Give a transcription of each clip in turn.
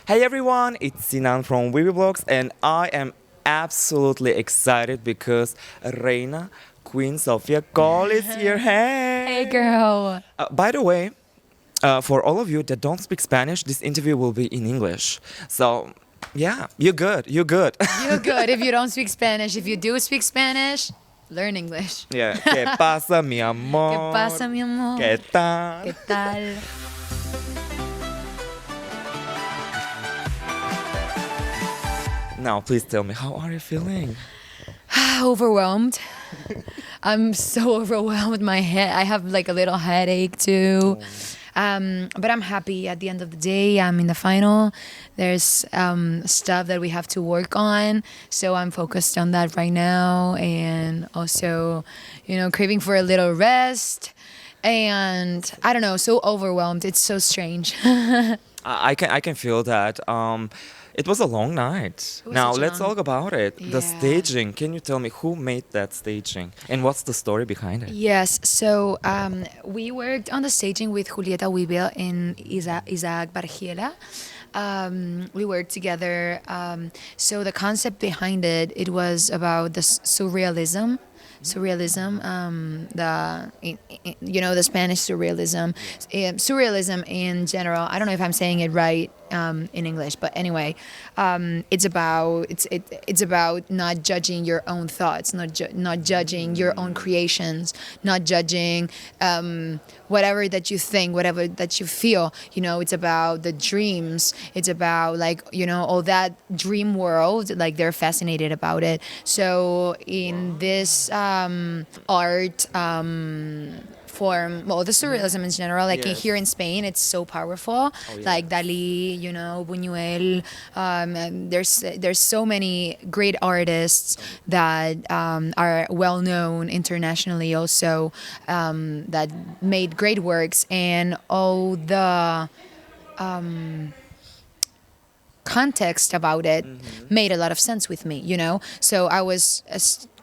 Hey everyone, it's Sinan from Wiwibloggs and I am absolutely excited because Reina Queen Sofia Coll is here. Hey! Hey, girl. By the way, for all of you that don't speak Spanish, this interview will be in English. So, yeah, you're good. You're good. You're good if you don't speak Spanish. If you do speak Spanish, learn English. Yeah. ¿Qué pasa, mi amor? ¿Qué pasa, mi amor? ¿Qué tal? ¿Qué tal? Now, please tell me, how are you feeling? Overwhelmed. I'm so overwhelmed with my head. I have like a little headache too. But I'm happy at the end of the day. I'm in the final. There's stuff that we have to work on. So I'm focused on that right now. And also, craving for a little rest. And I don't know, so overwhelmed. It's so strange. I can feel that. It was a long night. was Now such a let's long- talk about it. Yeah. The staging. Can you tell me who made that staging and what's the story behind it? Yes, so we worked on the staging with Julieta Wibil and Isaac Bargiela. We worked together. So the concept behind it was about the surrealism. The Spanish surrealism, surrealism in general. I don't know if I'm saying it right in English, but anyway, it's about not judging your own thoughts, not judging your own creations, not judging whatever that you think, whatever that you feel. It's about the dreams. It's about all that dream world. Like they're fascinated about it. So in this art form, the surrealism in general, Yes. here in Spain, it's so powerful. yeah. Like Dali, Buñuel. There's so many great artists that are well known internationally also, that made great works, and all the context about it made a lot of sense with me, So I was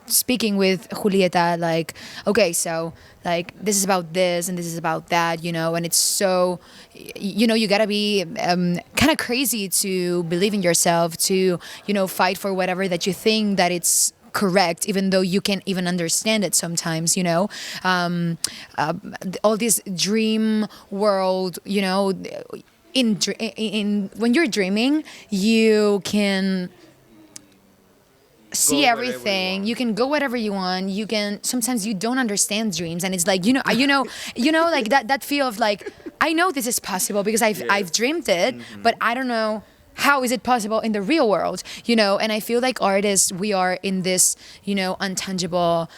speaking with Julieta, okay, so this is about this and this is about that, and it's so, you gotta be kind of crazy to believe in yourself, to, fight for whatever that you think that it's correct, even though you can't even understand it sometimes, all this dream world, in when you're dreaming, you can see wherever you everything. want. You can go whatever you want. You can sometimes you don't understand dreams, and it's like like that feel of like, I know this is possible because I've dreamed it, but I don't know how is it possible in the real world, and I feel like artists, we are in this, untangible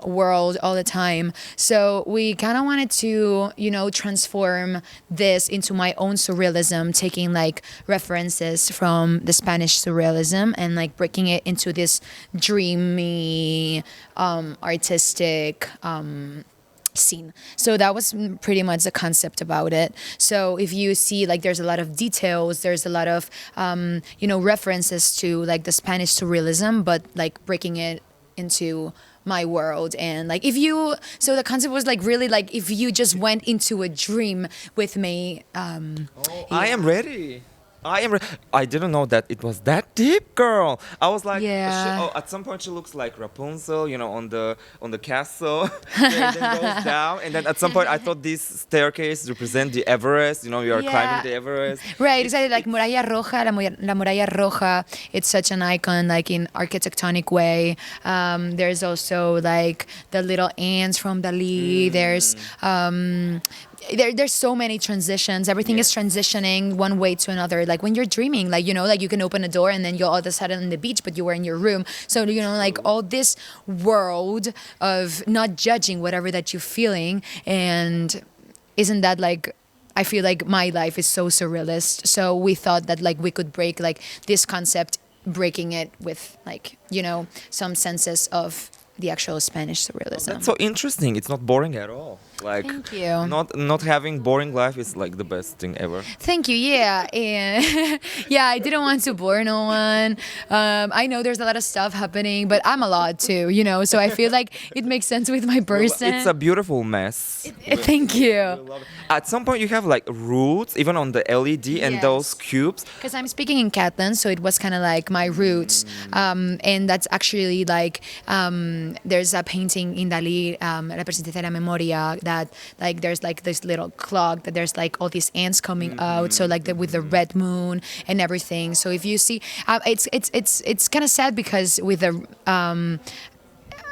world all the time. So we kind of wanted to, transform this into my own surrealism, taking references from the Spanish surrealism and breaking it into this dreamy, artistic, scene. So that was pretty much the concept about it. So if you see there's a lot of details, there's a lot of references to the Spanish surrealism, but breaking it into my world. And so the concept was really if you just went into a dream with me. I am ready. I didn't know that it was that deep, girl. I was like, Yeah. at some point she looks like Rapunzel, on the castle, and then goes down, and then at some point I thought this staircase represent the Everest. You are Yeah. climbing the Everest. Right, exactly. Like Muralla Roja, la Muralla Roja, it's such an icon, in architectonic way. There's also the little ants from Dali. There's there's so many transitions. Everything is transitioning one way to another. When you're dreaming, you can open a door and then you're all of a sudden on the beach, but you were in your room. So all this world of not judging whatever that you're feeling, and isn't that I feel like my life is so surrealist. So we thought that we could break this concept, breaking it with some senses of the actual Spanish surrealism. That's so interesting. It's not boring at all. Like, Thank you. not having boring life is like the best thing ever. Thank you. Yeah, and yeah, I didn't want to bore no one. I know there's a lot of stuff happening, but I'm a lot too, you know. So I feel like it makes sense with my person. It's a beautiful mess. Thank you. At some point, you have like roots, even on the LED and Yes. those cubes. Because I'm speaking in Catalan, so it was kind of like my roots. And that's actually like, there's a painting in Dali, Representación de la Memoria, that like there's like this little clock, that there's like all these ants coming out. So like with the red moon and everything. So if you see, it's kind of sad because with the,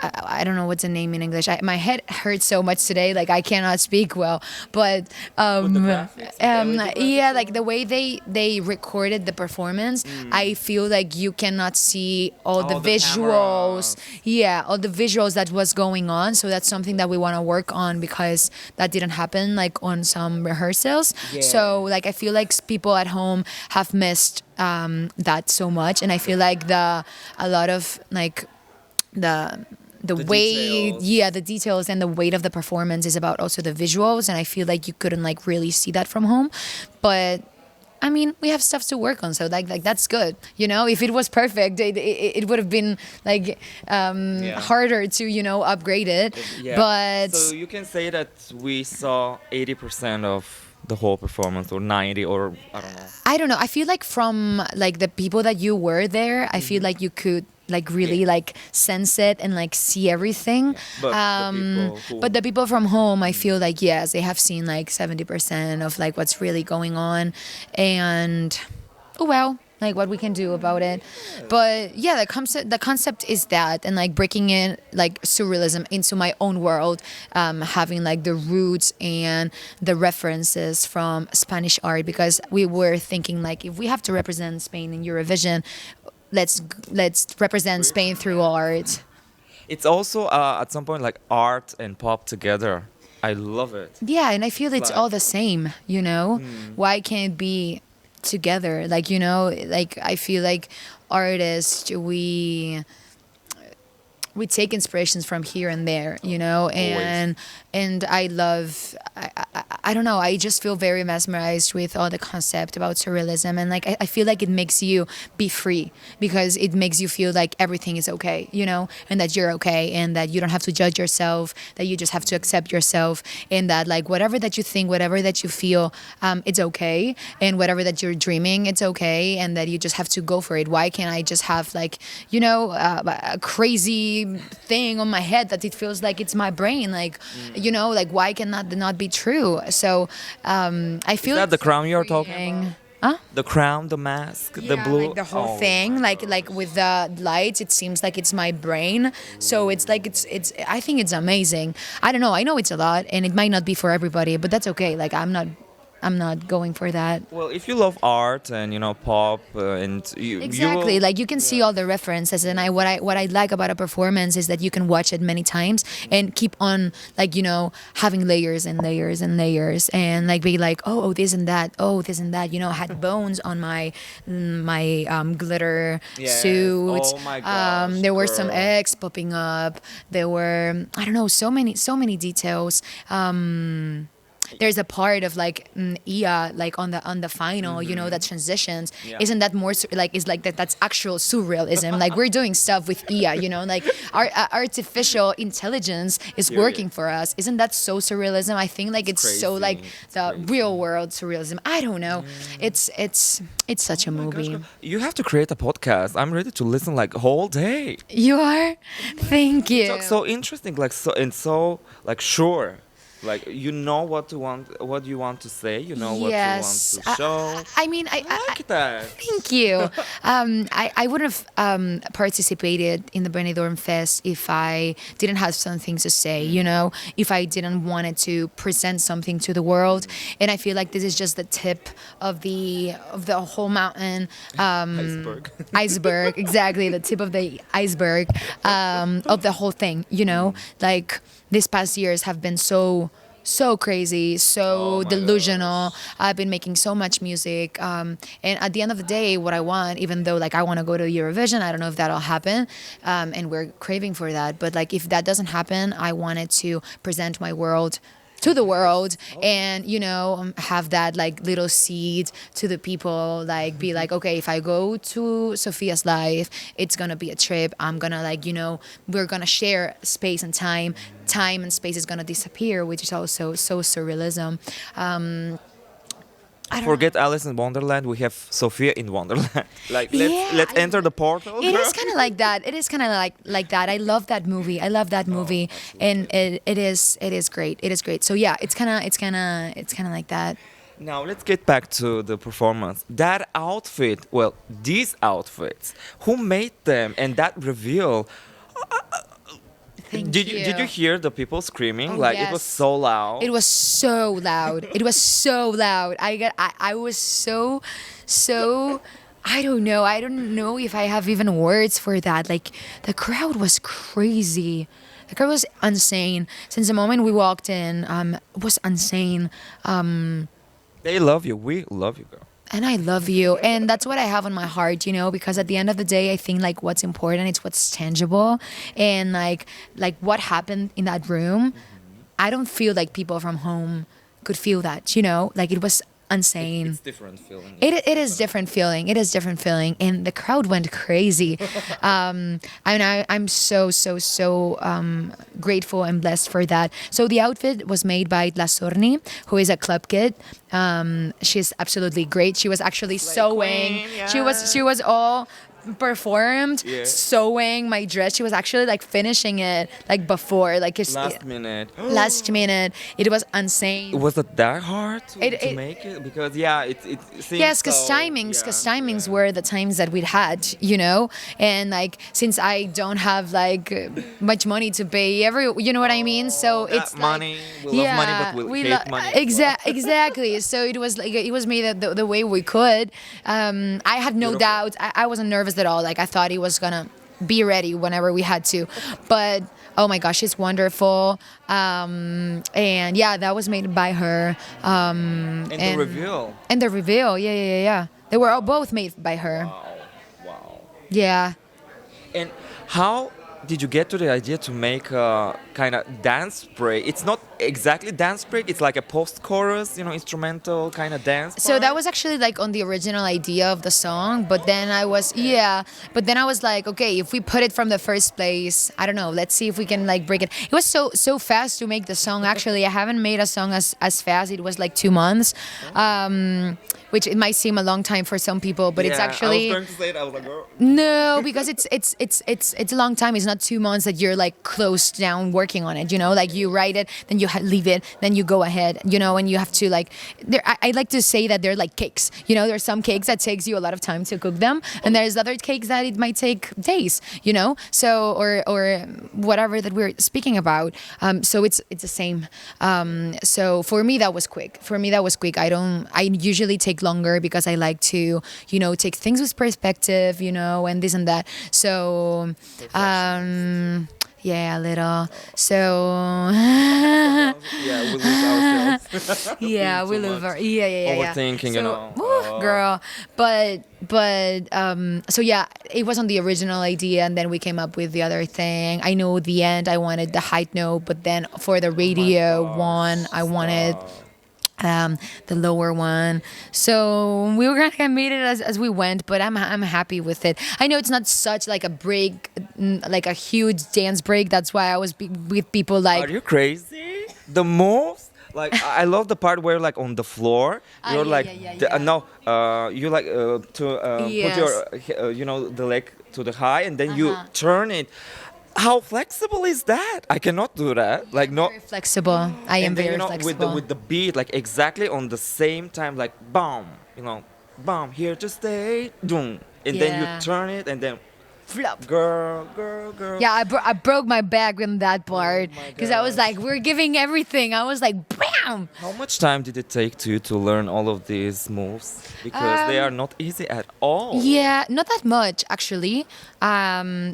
I don't know what's the name in English. My head hurts so much today, like I cannot speak well. But yeah, like the way they recorded the performance, I feel like you cannot see all the visuals. Yeah, all the visuals that was going on. So that's something that we want to work on because that didn't happen like on some rehearsals. So like I feel like people at home have missed that so much, and I feel like a lot of like the weight, details. the details and the weight of the performance is about also the visuals, and I feel like you couldn't like really see that from home. But I mean, we have stuff to work on, so like that's good, you know. If it was perfect, it would have been like harder to upgrade it. Yeah. But So you can say that we saw 80% of the whole performance, or 90, or I don't know. I don't know. I feel like from like the people that you were there, I feel like you could like really like sense it and like see everything. But the people from home, I feel like yes, they have seen like 70% of like what's really going on, and oh well, like what we can do about it. But yeah, the concept is that, and like breaking in like surrealism into my own world, having like the roots and the references from Spanish art, because we were thinking like if we have to represent Spain in Eurovision, let's represent Spain through art. It's also at some point like art and pop together. I love it. Yeah, and I feel it's all the same, you know? Why can't it be together? Like, you know, like I feel like artists, we take inspirations from here and there, you know, and I love, I don't know, I just feel very mesmerized with all the concept about surrealism, and like I feel like it makes you be free, because it makes you feel like everything is okay, you know, and that you're okay, and that you don't have to judge yourself, that you just have to accept yourself, and that like whatever that you think, whatever that you feel, it's okay, and whatever that you're dreaming, it's okay, and that you just have to go for it. Why can't I just have like, you know, a crazy thing on my head that it feels like it's my brain, like you know, like why can that not be true? So I feel Is that the crown you're freeing. talking about? Huh? The crown, the mask, the Yeah, blue. like the whole Oh thing, my like with the lights, it seems like it's my brain. So it's like it's. I think it's amazing. I don't know. I know it's a lot, and it might not be for everybody, but that's okay. Like I'm not going for that. Well, if you love art and pop and Exactly, like you can see all the references, and what I like about a performance is that you can watch it many times and keep on like having layers and layers and layers, and like be like oh this and that, oh this and that, I had bones on my glitter Yes. suits. Oh my gosh, There were some girl. eggs popping up. There were, I don't know, so many details. There's a part of like Ia, like on the final, that transitions. Yeah. Isn't that more like is like that's actual surrealism? Like we're doing stuff with Ia, like our artificial intelligence is working for us. Isn't that so surrealism? I think like it's so crazy. like the Crazy. real world surrealism. I don't know. It's such a movie. You have to create a podcast. I'm ready to listen like whole day. You are? Thank you. Talk so interesting, like so like sure. Like you know what you want to say, Yes. what you want to show. I mean, I like that. Thank you. I would have participated in the Benidorm Fest if I didn't have something to say, if I didn't wanted to present something to the world. And I feel like this is just the tip of the whole mountain. Iceberg. Iceberg, exactly, the tip of the iceberg of the whole thing, like these past years have been so crazy, so my delusional. I've been making so much music, and at the end of the day, what I want, even though like I want to go to Eurovision, I don't know if that'll happen, and we're craving for that, but like if that doesn't happen, I wanted to present my world to the world, and have that like little seed to the people, like be like, okay, if I go to Sofia's life, it's gonna be a trip. I'm gonna like, we're gonna share space and time and space is gonna disappear, which is also so surrealism. I don't Forget Alice in Wonderland. We have Sophia in Wonderland. Like let's Yeah, enter the portal. It girl. is kind of like that. It is kind of like that. I love that movie. I love that movie, and it is great. It is great. So yeah, it's kind of like that. Now let's get back to the performance. That outfit, well, these outfits, who made them, and that reveal. Thank Did you hear the people screaming? Oh, Like it was yes. so loud. It was so loud. It was so loud. I was so I don't know. I don't know if I have even words for that. Like the crowd was crazy. The crowd was insane. Since the moment we walked in, it was insane. They love you. We love you, girl. And I love you. And that's what I have on my heart, because at the end of the day, I think like what's important is what's tangible. And like what happened in that room, I don't feel like people from home could feel that, like it was insane. It's different feeling. It is different feeling. It is different feeling, and the crowd went crazy. I'm so grateful and blessed for that. So the outfit was made by La Sorni, who is a club kid. She's absolutely great. She was actually sewing. queen, She was all performed Yeah. sewing my dress. She was actually like finishing it like before, like it's Last minute. last minute. It was insane. Was it that hard to It- make it? Because yeah, it seems Yes, because so, timings were the times that we'd had, and like since I don't have like much money to pay you know what I mean. So That it's money. We love money, but we hate money. Exactly. So it was like it was made the way we could. I had no Beautiful. doubt. I wasn't nervous at all. Like I thought he was gonna be ready whenever we had to, but oh my gosh, it's wonderful. And yeah, that was made by her. And the reveal. And the reveal, yeah. They were all both made by her. Wow. Yeah. And how did you get to the idea to make a kind of dance break? It's not exactly dance break. It's like a post-chorus, instrumental kind of dance. So that was actually like on the original idea of the song, but then I was like, okay, if we put it from the first place, I don't know, let's see if we can like break it. It was so fast to make the song. Actually, I haven't made a song as fast. It was like 2 months, which it might seem a long time for some people, but it's actually I was going to say it. I was like, girl. no, because it's a long time. It's not 2 months that you're like closed down working on it. Like you write it, then you leave it, then you go ahead. And you have to like. I like to say that they're like cakes. There's some cakes that takes you a lot of time to cook them, and there's other cakes that it might take days. So or whatever that we're speaking about. So it's the same. So for me that was quick. I usually take longer because I like to take things with perspective. And this and that. So. Yeah, a little. So. Yeah, we lose ourselves. Yeah, we Too lose much. our. Yeah. Overthinking, So, woo, girl. But so yeah, it was on the original idea, and then we came up with the other thing. I know the end. I wanted the high note, but then for the radio one, I wanted. The lower one. So we were kind of made it as we went, but I'm happy with it. I know it's not such like a break, like a huge dance break. That's why I was with people like. Are you crazy? The moves? Like I love the part where like on the floor you're like you like to Yes. put your the leg to the high and then you turn it. How flexible is that? I cannot do that. Like no. Very flexible. I am And then, very flexible. with the beat, like exactly on the same time, like boom, boom, here to stay, boom, and then Yeah. you turn it and then Flop. girl. Yeah, I broke my back in that part my because I was like, we're giving everything. I was like, bam. How much time did it take to learn all of these moves? Because they are not easy at all. Yeah, not that much actually.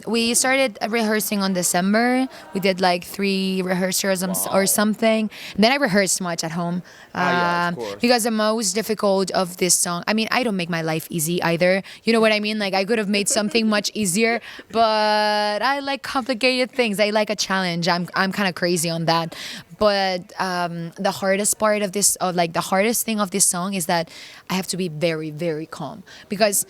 We started rehearsing on December. We did like 3 rehearsals or something. And then I rehearsed much at home. Yeah, of course. Because the most difficult of this song, I mean, I don't make my life easy either. You know what I mean? Like I could have made something much easier, but I like complicated things. I like a challenge. I'm kind of crazy on that. But the hardest part of this, or like the hardest thing of this song, is that I have to be very, very calm because,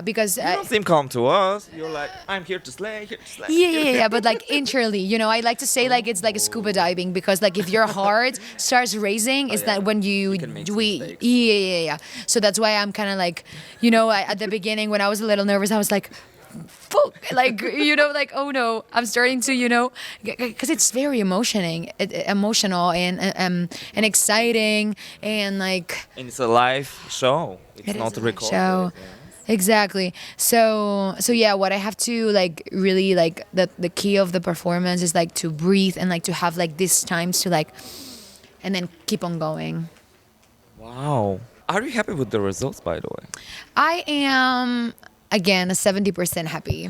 because You don't seem calm to us. You're like, I'm here to slay, here to slay. yeah. But like internally, I like to say like it's like scuba diving, because like if your heart starts racing, it's that when you can make we mistakes. yeah. So that's why I'm kind of like, at the beginning when I was a little nervous, I was like, fuck, like like, oh no, I'm starting to because it's very emotional and exciting, and like And it's a live show. It's it is not a live recorded. show. Exactly. So yeah, what I have to like really like the key of the performance is like to breathe and like to have like these times to like, and then keep on going. Wow. Are you happy with the results, by the way? I am again 70% happy.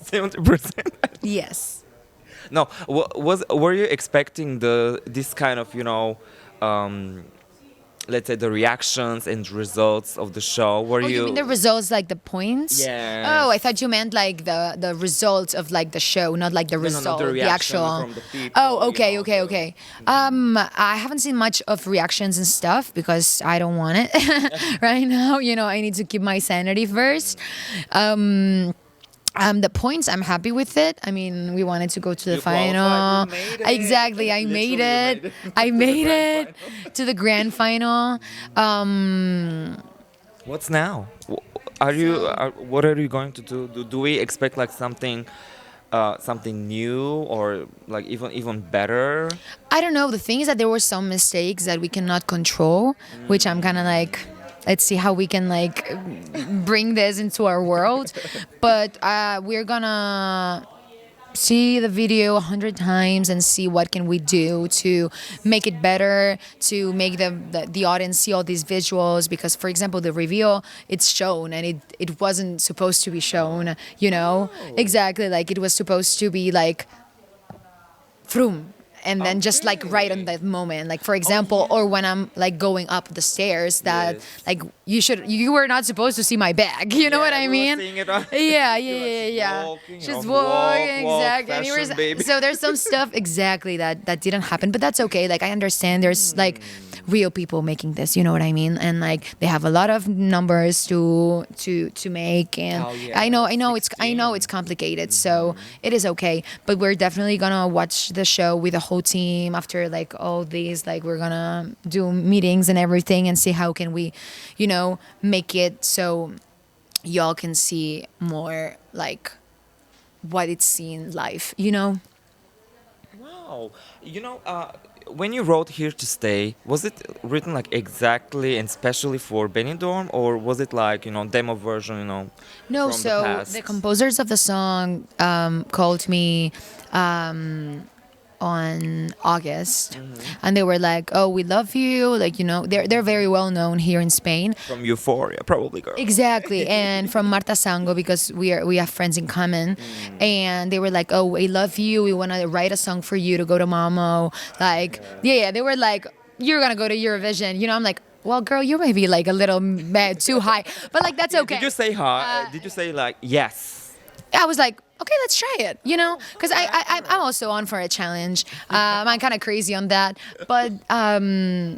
70%. Yes. No, were you expecting this kind of let's say the reactions and results of the show? Were Oh, you mean the results, like the points? Yes. Oh, I thought you meant like the results of like the show, not like the No, result, the reaction actual. from the people, Oh, okay, you know, okay. I haven't seen much of reactions and stuff because I don't want it right now. I need to keep my sanity first. The points, I'm happy with it. I mean, we wanted to go to the You final. qualified, you made it. Exactly, I Literally, made you it. made it I to the made grand it to the grand final. What's now? What are you going to do? Do we expect like something new or like even better? I don't know. The thing is that there were some mistakes that we cannot control, which I'm kind of like, let's see how we can like bring this into our world. But we're gonna see the video 100 times and see what can we do to make it better, to make the audience see all these visuals. Because, for example, the reveal, it's shown and it wasn't supposed to be shown, Exactly. Like it was supposed to be like, vroom. And then just like right on that moment, like for example, or when I'm like going up the stairs, that Yes. like you were not supposed to see my bag. You know what I mean? Yeah. Walking, Just walk, walking, walk, exactly. And you were- fashion, baby. so there's some stuff exactly that didn't happen, but that's okay. Like I understand there's like real people making this. You know what I mean? And like they have a lot of numbers to make, and Oh, yeah. I know it's complicated, so it is okay. But we're definitely gonna watch the show with the whole team after like all these, like we're gonna do meetings and everything and see how can we, make it so y'all can see more like what it's seen live, Wow. When you wrote Here to Stay, was it written like exactly and specially for Benidorm, or was it like, demo version, No, from so the past? the composers of the song called me on August, and they were like, "Oh, we love you." Like, they're very well known here in Spain. From Euphoria, probably, girl. Exactly, and from Marta Sango, because we have friends in common, and they were like, "Oh, we love you. We want to write a song for you to go to Mamo." Like, yeah, they were like, "You're gonna go to Eurovision," I'm like, "Well, girl, you may be like a little too high, but like that's okay." Did you say hi? Did you say like yes? I was like, okay, let's try it, because I'm also on for a challenge. I'm kind of crazy on that, but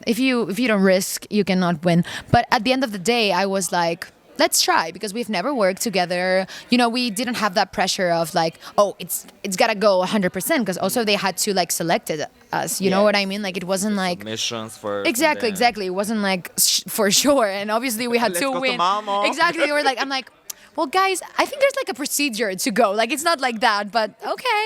if you don't risk, you cannot win. But at the end of the day, I was like, let's try, because we've never worked together. We didn't have that pressure of like, oh, it's gotta go 100%, because also they had to like select us. You know what I mean? Like it wasn't like Missions first. exactly. It wasn't like for sure, and obviously we had Let's to go to win. Malmo. Exactly. They were like, I'm like, well, guys, I think there's like a procedure to go. Like it's not like that, but okay.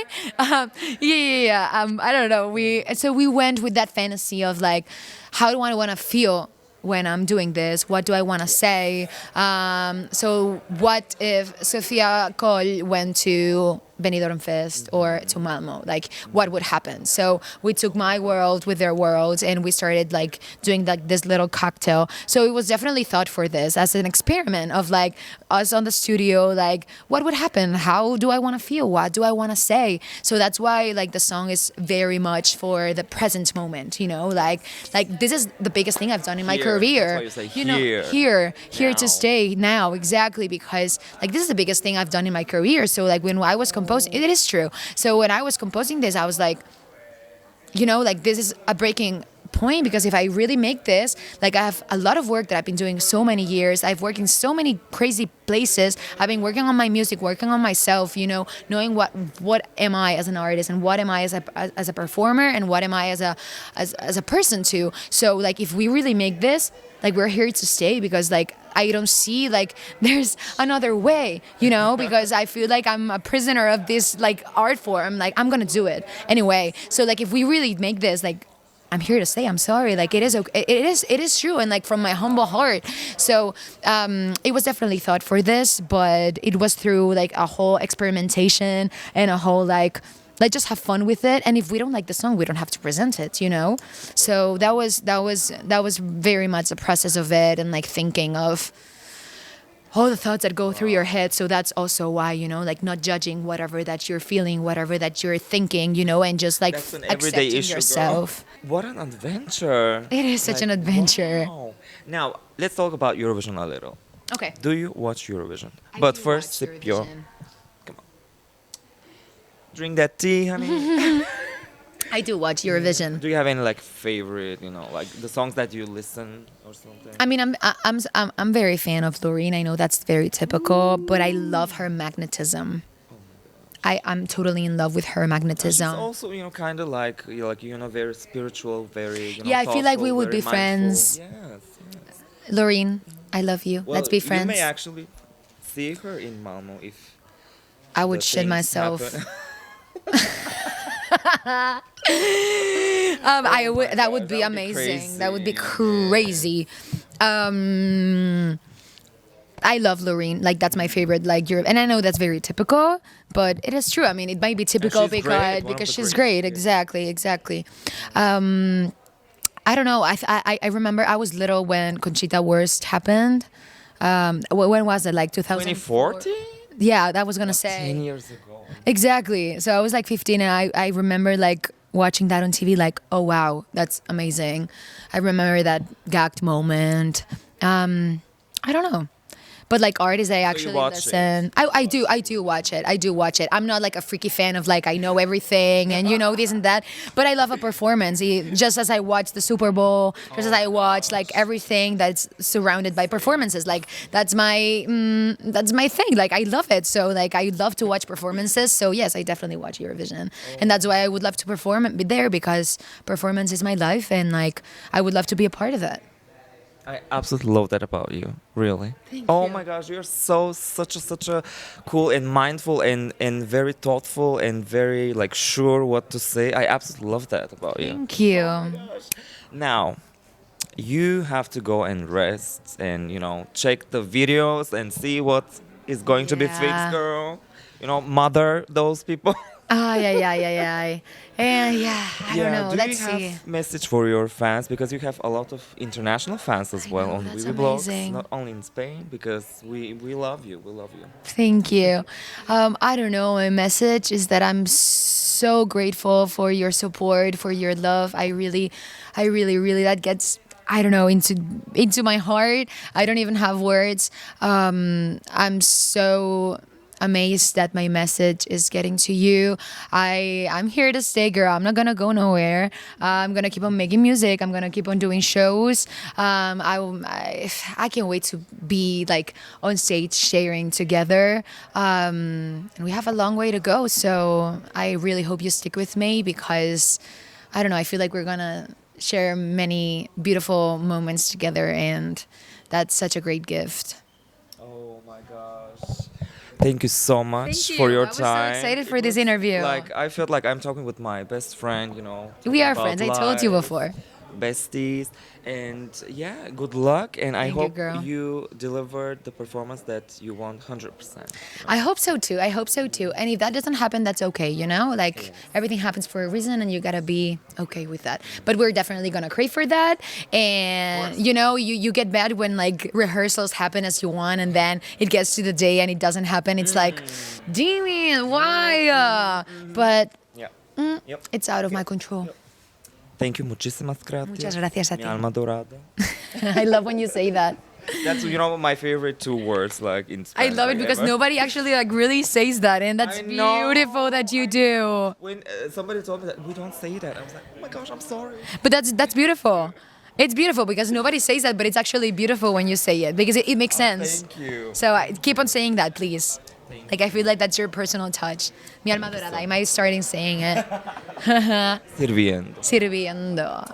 Yeah. I don't know. So we went with that fantasy of like, how do I want to feel when I'm doing this? What do I want to say? So what if Sofia Coll went to Benidorm Fest or to Malmo? Like, what would happen? So we took my world with their world, and we started like doing like this little cocktail. So it was definitely thought for this as an experiment of like us on the studio, like what would happen? How do I want to feel? What do I want to say? So that's why like the song is very much for the present moment. Like this is the biggest thing I've done in my Here. career. That's why you say Here Now. to stay now, exactly, because like this is the biggest thing I've done in my career. So like when I was composing, it is true. So when I was composing this, I was like, you know, like this is a breaking point, because if I really make this, like I have a lot of work that I've been doing so many years. I've worked in so many crazy places. I've been working on my music, working on myself, you know, knowing what am I as an artist, and what am I as a performer, and what am I as a person too. So like if we really make this, like we're here to stay, because like I don't see like there's another way, you know, because I feel like I'm a prisoner of this like art form. Like I'm gonna do it anyway. So like if we really make this, like I'm here to stay. I'm sorry. Like it is okay. It is true, and like from my humble heart. So it was definitely thought for this, but it was through like a whole experimentation and a whole like let's just have fun with it. And if we don't like the song, we don't have to present it, you know. So that was very much the process of it, and like thinking of all the thoughts that go through your head. So that's also why, you know, like not judging whatever that you're feeling, whatever that you're thinking, you know, and just like That's an everyday accepting issue, yourself. girl. What an adventure. It is such an adventure. Wow. Now, let's talk about Eurovision a little. Okay. Do you watch Eurovision? I But do first, watch sip your... Eurovision. Come on. Drink that tea, honey. I do watch Eurovision. Do you have any like favorite, you know, like the songs that you listen or something? I mean, I'm very fan of Loreen. I know that's very typical, but I love her magnetism. I'm totally in love with her She's magnetism. also, you know, kind of like, you know, very spiritual, very, you know, Yeah, I feel like we thoughtful, would be very friends. mindful. Yes. Loreen, I love you. Well, Let's be friends. You may actually see her in Malmo if I would the shit things myself. happen. I would. That would God, be that would be amazing. That would be crazy. crazy. I love Loreen. Like that's my favorite. Like Europe, and I know that's very typical, but it is true. I mean, it might be typical she's great, one of because the she's greats, great. yeah. Exactly. I don't know. I remember I was little when Conchita Wurst happened. When was it? Like 2004? 2014? Yeah, that was gonna say. 10 years ago. Exactly. So I was like 15, and I remember like watching that on TV, like, oh wow, that's amazing. I remember that gagged moment. I don't know. But like artists, I actually watch listen. I do watch it. I do watch it. I'm not like a freaky fan of like I know everything and you know this and that. But I love a performance. Just as I watch the Super Bowl, just as I watch like everything that's surrounded by performances. Like that's my thing. Like I love it. So like I love to watch performances. So yes, I definitely watch Eurovision, and that's why I would love to perform and be there, because performance is my life, and like I would love to be a part of it. I absolutely love that about you, really. Thank Oh you. my gosh, you're such a cool and mindful and very thoughtful and very like sure what to say. I absolutely love that about you. Thank you. Now, you have to go and rest and, you know, check the videos and see what is going to be Yeah. fixed, girl. You know, mother those people. Yeah. And yeah, I don't know. Do Let's you have see. message for your fans, because you have a lot of international fans as well know, on that's Wiwibloggs, amazing. not only in Spain, because we love you. We love you. Thank you. I don't know. My message is that I'm so grateful for your support, for your love. I really, that gets, I don't know, into my heart. I don't even have words. I'm so amazed that my message is getting to you. I'm here to stay, girl. I'm not gonna go nowhere. I'm gonna keep on making music. I'm gonna keep on doing shows. I can't wait to be like on stage sharing together. And we have a long way to go. So I really hope you stick with me, because I don't know. I feel like we're gonna share many beautiful moments together, and that's such a great gift. Oh my gosh. Thank you so much for your I was so time. excited for It this was interview. Like I felt like I'm talking with my best friend, you know. We are talking friends. about I told you life, before. Besties, and yeah, good luck, and I Thank you, hope girl. you delivered the performance that you want 100%. I hope so too. And if that doesn't happen, that's okay, you know? Like everything happens for a reason, and you gotta be okay with that. But we're definitely gonna crave for that. And you know, you get mad when like rehearsals happen as you want, and then it gets to the day and it doesn't happen. It's like, damn it, why? But Yeah. Yep. it's out of my control. Thank you, muchísimas gracias. Muchas gracias a Mi ti. alma dorada. I love when you say that. That's my favorite two words like in I Spanish. love it like, because ever. nobody actually like really says that, and that's I know. beautiful that you do. When somebody told me that we don't say that, I was like, oh my gosh, I'm sorry. But that's beautiful. It's beautiful because nobody says that, but it's actually beautiful when you say it because it makes sense. Thank you. So keep on saying that, please. Like I feel like that's your personal touch. Mi alma dorada. I might starting saying it. Sirviendo. Sirviendo.